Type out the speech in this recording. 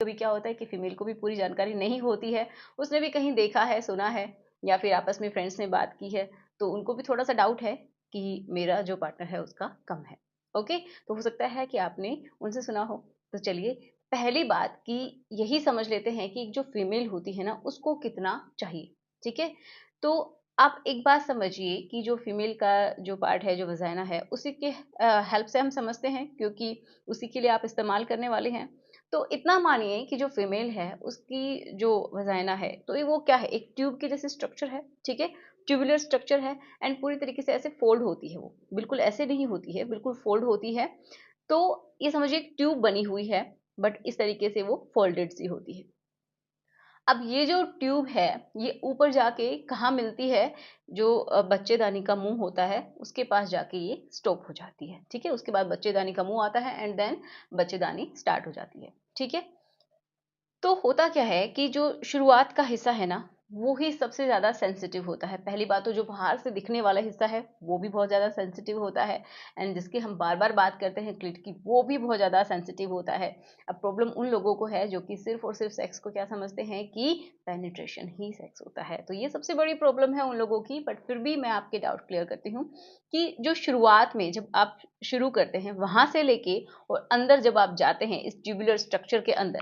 कभी क्या होता है कि फीमेल को भी पूरी जानकारी नहीं होती है, उसने भी कहीं देखा है, सुना है, या फिर आपस में फ्रेंड्स ने बात की है, तो उनको भी थोड़ा सा डाउट है कि मेरा जो पार्टनर है उसका कम है। ओके, तो हो सकता है कि आपने उनसे सुना हो। तो चलिए, पहली बात कि यही समझ लेते हैं कि जो फीमेल होती है ना, उसको कितना चाहिए। ठीक है, तो आप एक बात समझिए कि जो फीमेल का जो पार्ट है, जो वजाइना है, उसी के हेल्प से हम समझते हैं, क्योंकि उसी के लिए आप इस्तेमाल करने वाले हैं। तो इतना मानिए कि जो फीमेल है उसकी जो वजाइना है, तो ये वो क्या है, एक ट्यूब के जैसे स्ट्रक्चर है। ठीक है, ट्यूबुलर स्ट्रक्चर है, एंड पूरी तरीके से ऐसे फोल्ड होती है, वो बिल्कुल ऐसे नहीं होती है, बिल्कुल फोल्ड होती है। तो ये समझिए एक ट्यूब बनी हुई है, बट इस तरीके से वो फोल्डेड सी होती है। अब ये जो ट्यूब है, ये ऊपर जाके कहाँ मिलती है, जो बच्चेदानी का मुंह होता है उसके पास जाके ये स्टॉप हो जाती है। ठीक है, उसके बाद बच्चेदानी का मुंह आता है, एंड देन बच्चेदानी स्टार्ट हो जाती है। ठीक है, तो होता क्या है कि जो शुरुआत का हिस्सा है ना, वो ही सबसे ज़्यादा सेंसिटिव होता है। पहली बात तो जो बाहर से दिखने वाला हिस्सा है वो भी बहुत ज़्यादा सेंसिटिव होता है, एंड जिसकी हम बार बार बात करते हैं क्लिट की, वो भी बहुत ज़्यादा सेंसिटिव होता है। अब प्रॉब्लम उन लोगों को है जो कि सिर्फ और सिर्फ सेक्स को क्या समझते हैं कि पेनिट्रेशन ही सेक्स होता है, तो ये सबसे बड़ी प्रॉब्लम है उन लोगों की। बट फिर भी मैं आपके डाउट क्लियर करती हूँ कि जो शुरुआत में जब आप शुरू करते हैं वहां से लेके और अंदर जब आप जाते हैं इस ट्यूबुलर स्ट्रक्चर के अंदर,